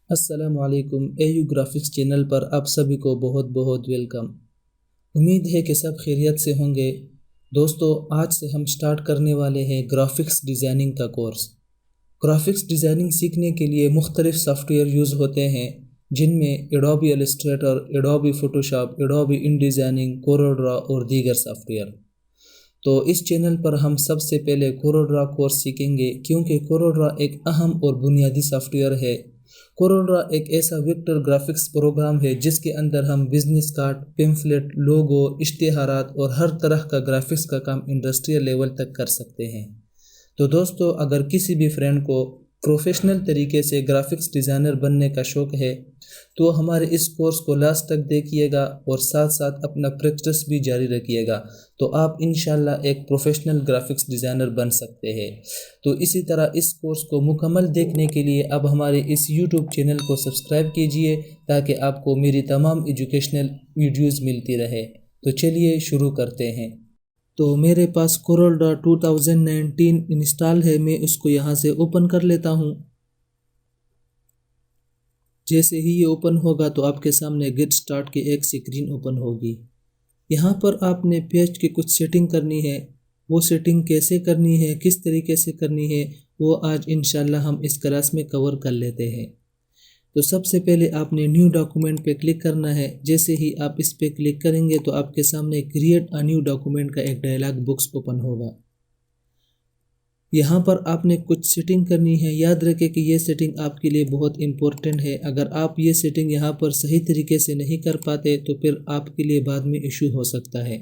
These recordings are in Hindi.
अस्सलामुअलैकुम। एयू ग्राफिक्स चैनल पर आप सभी को बहुत बहुत वेलकम। उम्मीद है कि सब खैरियत से होंगे। दोस्तों, आज से हम स्टार्ट करने वाले हैं ग्राफिक्स डिज़ाइनिंग का कोर्स। ग्राफिक्स डिज़ाइनिंग सीखने के लिए मुख्तलिफ सॉफ्टवेयर यूज़ होते हैं, जिनमें Adobe Illustrator, Adobe Photoshop, Adobe InDesign, कोरोड्रा और दीगर सॉफ्टवेयर। तो इस चैनल पर हम सबसे पहले कोरोड्रा कोर्स सीखेंगे, क्योंकि कोरोड्रा एक अहम और बुनियादी सॉफ्टवेयर है। कोरोड्रा एक ऐसा वेक्टर ग्राफिक्स प्रोग्राम है जिसके अंदर हम बिजनेस कार्ड, पेम्फलेट, लोगो, इश्तिहारात और हर तरह का ग्राफिक्स का काम इंडस्ट्रियल लेवल तक कर सकते हैं। तो दोस्तों, अगर किसी भी फ्रेंड को प्रोफेशनल तरीके से ग्राफिक्स डिज़ाइनर बनने का शौक़ है तो हमारे इस कोर्स को लास्ट तक देखिएगा और साथ साथ अपना प्रैक्टिस भी जारी रखिएगा, तो आप इंशाल्लाह एक प्रोफेशनल ग्राफिक्स डिज़ाइनर बन सकते हैं। तो इसी तरह इस कोर्स को मुकम्मल देखने के लिए अब हमारे इस यूट्यूब चैनल को सब्सक्राइब कीजिए, ताकि आपको मेरी तमाम एजुकेशनल वीडियोज़ मिलती रहे। तो चलिए शुरू करते हैं। तो मेरे पास कोरोड्रा 2019 इंस्टॉल है, मैं उसको यहाँ से ओपन कर लेता हूँ। जैसे ही ये ओपन होगा तो आपके सामने गेट स्टार्ट की एक स्क्रीन ओपन होगी। यहाँ पर आपने पेज की कुछ सेटिंग करनी है। वो सेटिंग कैसे करनी है, किस तरीके से करनी है, वो आज इंशाल्लाह हम इस क्लास में कवर कर लेते हैं। तो सबसे पहले आपने न्यू डॉक्यूमेंट पे क्लिक करना है। जैसे ही आप इस पे क्लिक करेंगे तो आपके सामने क्रिएट अ न्यू डॉक्यूमेंट का एक डायलॉग बॉक्स ओपन होगा। यहाँ पर आपने कुछ सेटिंग करनी है। याद रखें कि ये सेटिंग आपके लिए बहुत इम्पोर्टेंट है। अगर आप ये सेटिंग यहाँ पर सही तरीके से नहीं कर पाते तो फिर आपके लिए बाद में इशू हो सकता है।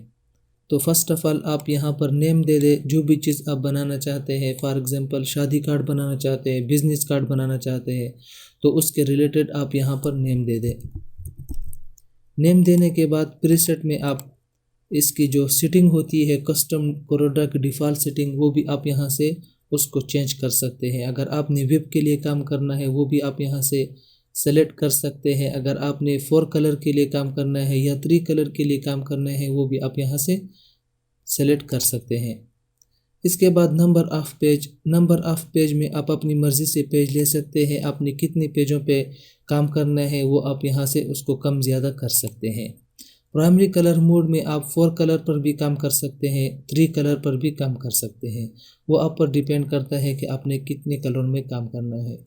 तो फर्स्ट ऑफ़ ऑल आप यहाँ पर नेम दे दे, जो भी चीज़ आप बनाना चाहते हैं। फॉर एग्जांपल शादी कार्ड बनाना चाहते हैं, बिजनेस कार्ड बनाना चाहते हैं, तो उसके रिलेटेड आप यहाँ पर नेम दे दें। नेम देने के बाद प्रीसेट में आप इसकी जो सेटिंग होती है, कस्टम कोरोड्रा की डिफ़ॉल्ट सेटिंग, वो भी आप यहाँ से उसको चेंज कर सकते हैं। अगर आपने वेब के लिए काम करना है वो भी आप यहाँ से सेलेक्ट कर सकते हैं। अगर आपने 4 कलर के लिए काम करना है या 3 कलर के लिए काम करना है वो भी आप यहाँ से सेलेक्ट कर सकते हैं। इसके बाद नंबर ऑफ़ पेज में आप अपनी मर्ज़ी से पेज ले सकते हैं। आपने कितने पेजों पे काम करना है वो आप यहाँ से उसको कम ज़्यादा कर सकते हैं। प्राइमरी कलर मोड में आप 4 कलर पर भी काम कर सकते हैं, 3 कलर पर भी काम कर सकते हैं। वो आप पर डिपेंड करता है कि आपने कितने कलर में काम करना है।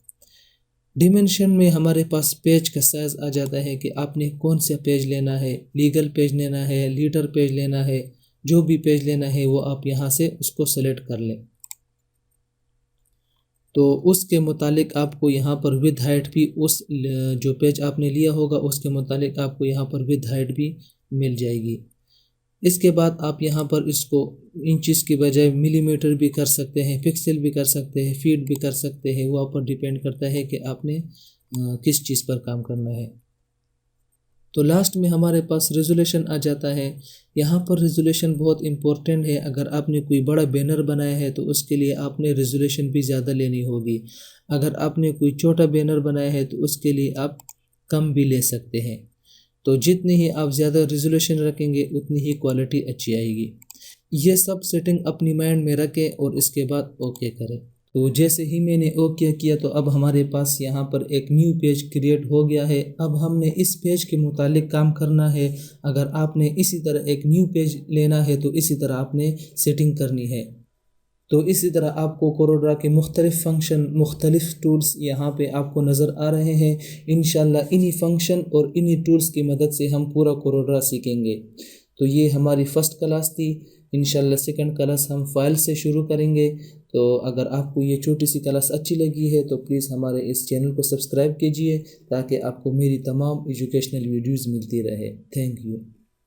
डिमेंशन में हमारे पास पेज का साइज़ आ जाता है कि आपने कौन सा पेज लेना है, लीगल पेज लेना है, लीडर पेज लेना है, जो भी पेज लेना है वो आप यहाँ से उसको सेलेक्ट कर लें। तो उसके मुतालिक आपको यहाँ पर विद हाइट भी उस जो पेज आपने लिया होगा उसके मुतालिक आपको यहाँ पर विद हाइट भी मिल जाएगी। इसके बाद आप यहाँ पर इसको इंचेस की बजाय मिलीमीटर भी कर सकते हैं, पिक्सल भी कर सकते हैं, फीट भी कर सकते हैं। वो आप पर डिपेंड करता है कि आपने किस चीज़ पर काम करना है। तो लास्ट में हमारे पास रेजोल्यूशन आ जाता है। यहाँ पर रेजोल्यूशन बहुत इम्पोर्टेंट है। अगर आपने कोई बड़ा बैनर बनाया है तो उसके लिए आपने रेजोल्यूशन भी ज़्यादा लेनी होगी। अगर आपने कोई छोटा बैनर बनाया है तो उसके लिए आप कम भी ले सकते हैं। तो जितनी ही आप ज़्यादा रेजोल्यूशन रखेंगे उतनी ही क्वालिटी अच्छी आएगी। ये सब सेटिंग अपनी माइंड में रखें और इसके बाद ओके करें। तो जैसे ही मैंने ओके किया तो अब हमारे पास यहाँ पर एक न्यू पेज क्रिएट हो गया है। अब हमने इस पेज के मुतालिक काम करना है। अगर आपने इसी तरह एक न्यू पेज लेना है तो इसी तरह आपने सेटिंग करनी है। तो इसी तरह आपको कोरोड्रा के मुख्तलिफ फंक्शन, मुख्तलिफ टूल्स यहाँ पे आपको नज़र आ रहे हैं। इंशाल्लाह इन्हीं फंक्शन और इन्हीं टूल्स की मदद से हम पूरा कोरोड्रा सीखेंगे। तो ये हमारी फ़र्स्ट क्लास थी। इंशाल्लाह सेकंड क्लास हम फाइल से शुरू करेंगे। तो अगर आपको ये छोटी सी क्लास अच्छी लगी है तो प्लीज़ हमारे इस चैनल को सब्सक्राइब कीजिए, ताकि आपको मेरी तमाम एजुकेशनल वीडियोज़ मिलती रहे। Thank you.